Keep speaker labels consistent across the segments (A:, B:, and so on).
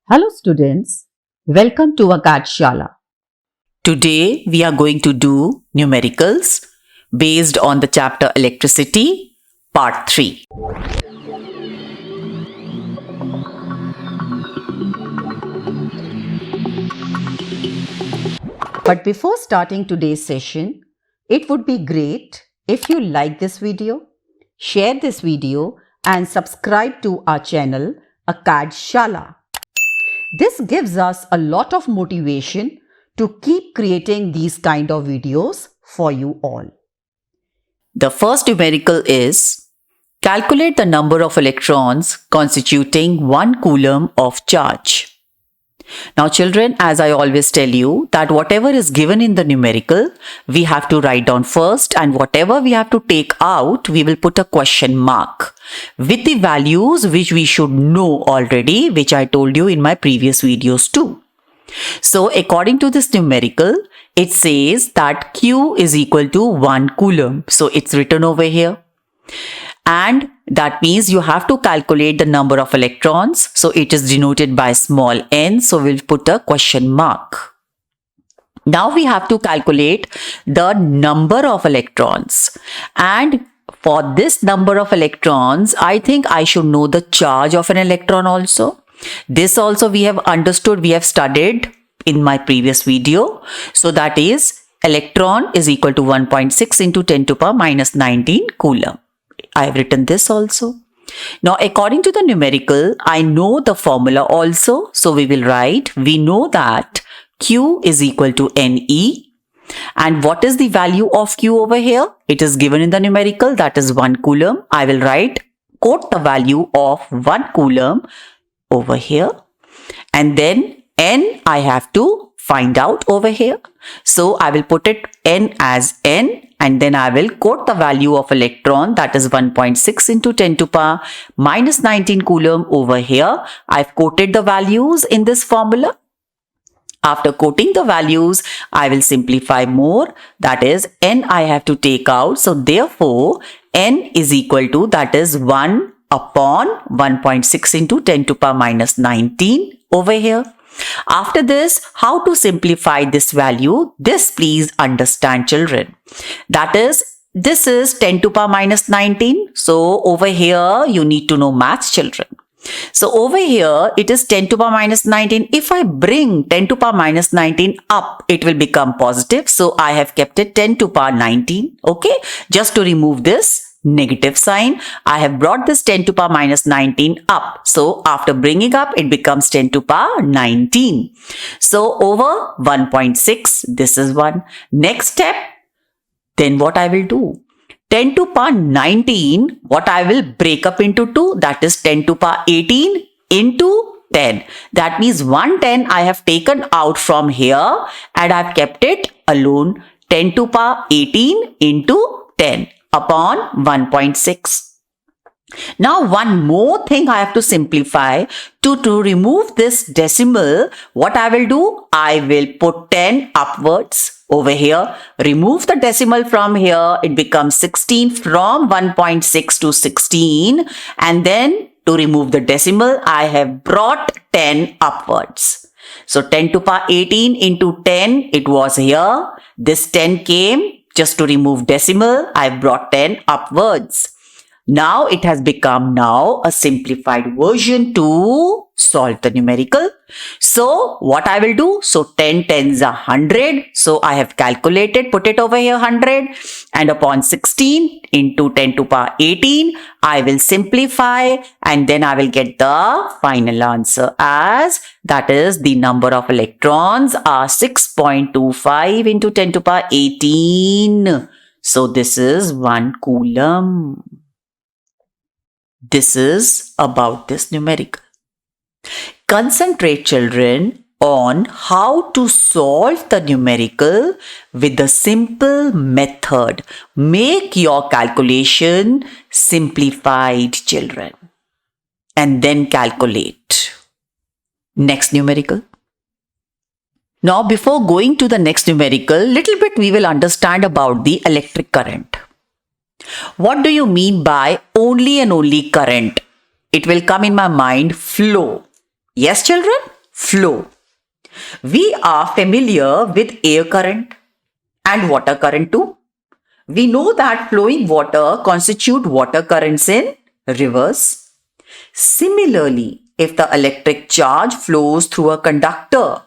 A: Hello students, welcome to AcadShala.
B: Today we are going to do numericals based on the chapter Electricity, Part 3.
A: But before starting today's session, it would be great if you like this video, share this video and subscribe to our channel AcadShala. This gives us a lot of motivation to keep creating these kind of videos for you all.
B: The first numerical is calculate the number of electrons constituting 1 coulomb of charge. Now children, as I always tell you that whatever is given in the numerical, we have to write down first, and whatever we have to take out, we will put a question mark with the values which we should know already, which I told you in my previous videos too. So according to this numerical, it says that Q is equal to 1 coulomb. So it's written over here. And that means you have to calculate the number of electrons. So it is denoted by small n. So we'll put a question mark. Now we have to calculate the number of electrons. And for this number of electrons, I think I should know the charge of an electron also. This also we have understood, we have studied in my previous video. So that is electron is equal to 1.6 into 10 to the power minus 19 coulomb. I have written this also. Now according to the numerical, I know the formula also. So we will write, we know that Q is equal to NE. And what is the value of Q over here? It is given in the numerical, that is 1 coulomb. I will write, quote the value of 1 coulomb over here. And then N I have to find out over here. So I will put it N as N. And then I will quote the value of electron, that is 1.6 into 10 to the power minus 19 coulomb over here. I've quoted the values in this formula. After quoting the values, I will simplify more. That is N I have to take out. So therefore, N is equal to, that is 1 upon 1.6 into 10 to the power minus 19 over here. After this, how to simplify this value? This please understand children. That is, this is 10 to the power minus 19. So over here, you need to know maths children. So over here, it is 10 to the power minus 19. If I bring 10 to the power minus 19 up, it will become positive. So I have kept it 10 to the power 19. Okay, just to remove this negative sign, I have brought this 10 to the power minus 19 up. So after bringing up, it becomes 10 to the power 19. So over 1.6, this is 1. Next step, then what I will do? 10 to the power 19, what I will break up into 2, that is 10 to the power 18 into 10. That means 110 I have taken out from here and I have kept it alone. 10 to the power 18 into 10. Upon 1.6. Now one more thing I have to simplify. To remove this decimal, what I will do? I will put 10 upwards over here. Remove the decimal from here. It becomes 16 from 1.6 to 16. And then to remove the decimal, I have brought 10 upwards. So 10 to the power 18 into 10, it was here. This 10 came. Just to remove decimal, I brought 10 upwards. Now it has become now a simplified version to solve the numerical. So what I will do? So 10 tens are 100. So I have calculated, put it over here 100. And upon 16 into 10 to the power 18, I will simplify and then I will get the final answer as, that is, the number of electrons are 6.25 into 10 to the power 18. So this is 1 coulomb. This is about this numerical. Concentrate children on how to solve the numerical with the simple method. Make your calculation simplified children and then calculate. Next numerical. Now before going to the next numerical, little bit we will understand about the electric current. What do you mean by only and only current? It will come in my mind, flow. Yes, children? flow. We are familiar with air current and water current too. We know that flowing water constitute water currents in rivers. Similarly, if the electric charge flows through a conductor,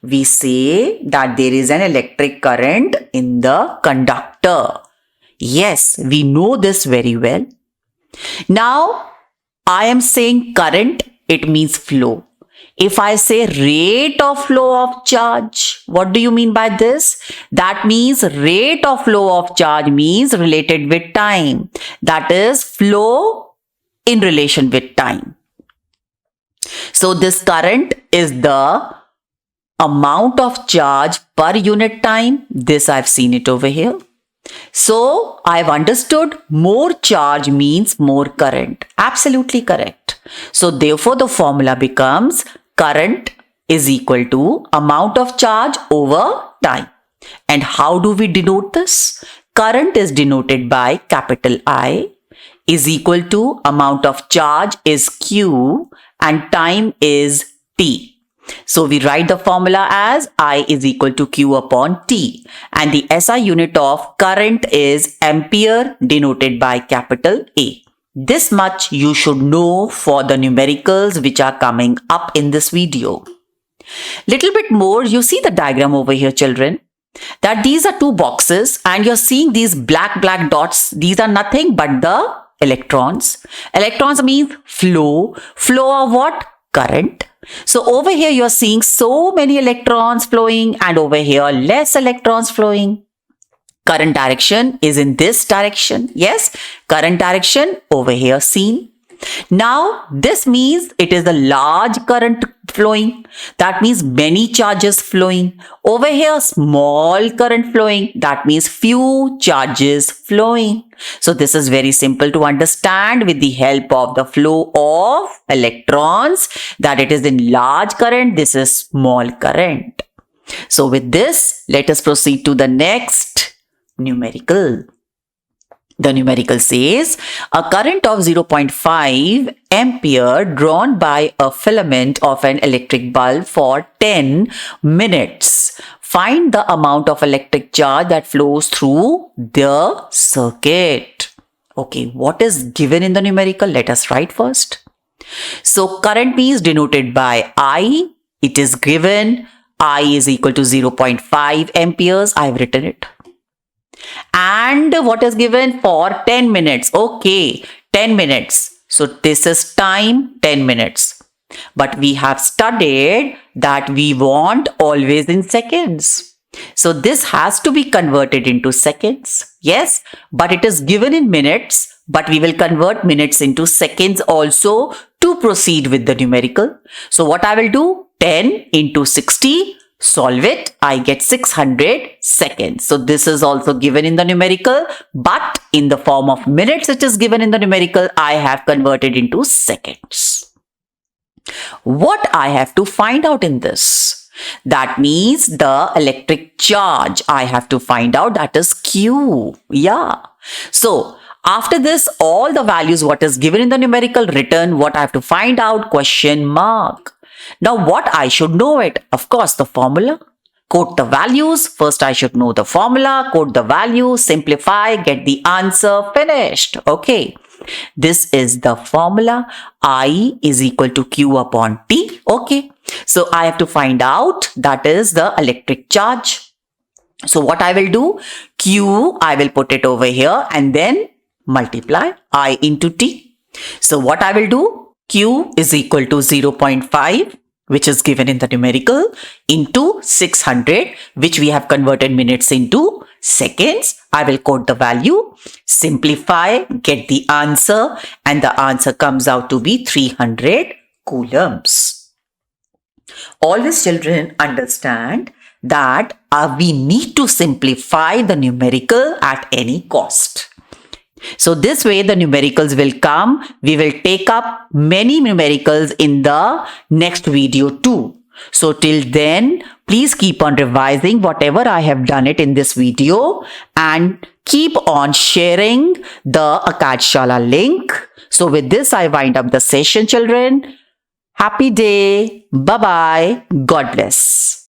B: we say that there is an electric current in the conductor. Yes, we know this very well. Now, I am saying current, it means flow. If I say rate of flow of charge, what do you mean by this? That means rate of flow of charge means related with time. That is flow in relation with time. So this current is the amount of charge per unit time. This I've seen it over here. So I've understood more charge means more current. Absolutely correct. So therefore the formula becomes current is equal to amount of charge over time. And how do we denote this? Current is denoted by capital I is equal to amount of charge is Q and time is T. So we write the formula as I is equal to Q upon T, and the SI unit of current is ampere denoted by capital A. This much you should know for the numericals which are coming up in this video. Little bit more, you see the diagram over here, children, that these are two boxes and you're seeing these black dots. These are nothing but the electrons. Electrons means flow. Flow of what? Current. So over here you are seeing so many electrons flowing and over here less electrons flowing. Current direction is in this direction. Yes, current direction over here seen. Now this means it is a large current flowing. That means many charges flowing. Over here small current flowing. That means few charges flowing. So this is very simple to understand with the help of the flow of electrons, that it is in large current, this is small current. So with this, let us proceed to the next numerical. The numerical says a current of 0.5 ampere drawn by a filament of an electric bulb for 10 minutes. Find the amount of electric charge that flows through the circuit. Okay, what is given in the numerical? Let us write first. So current means denoted by I. It is given I is equal to 0.5 amperes. I have written it. And what is given for 10 minutes? Okay, 10 minutes. So this is time 10 minutes. But we have studied that we want always in seconds. So this has to be converted into seconds. Yes, but it is given in minutes. But we will convert minutes into seconds also to proceed with the numerical. So what I will do? 10 into 60. Solve it, I get 600 seconds. So this is also given in the numerical, but in the form of minutes it is given in the numerical. I have converted into seconds. What I have to find out in this? That means the electric charge I have to find out, that is Q. Yeah. So after this, all the values what is given in the numerical written, what I have to find out? Question mark. Now what I should know it? Of course, the formula. Quote the values. First I should know the formula, quote the value, simplify, get the answer, finished. Okay. This is the formula. I is equal to Q upon T. Okay. So I have to find out, that is the electric charge. So what I will do? Q, I will put it over here and then multiply I into T. So what I will do? Q is equal to 0.5, which is given in the numerical, into 600, which we have converted minutes into seconds. I will quote the value, simplify, get the answer, and the answer comes out to be 300 coulombs. Always, children, understand that we need to simplify the numerical at any cost. So this way the numericals will come. We will take up many numericals in the next video too. So till then, please keep on revising whatever I have done it in this video and keep on sharing the AcadShala link. So with this, I wind up the session, children. Happy day. Bye-bye. God bless.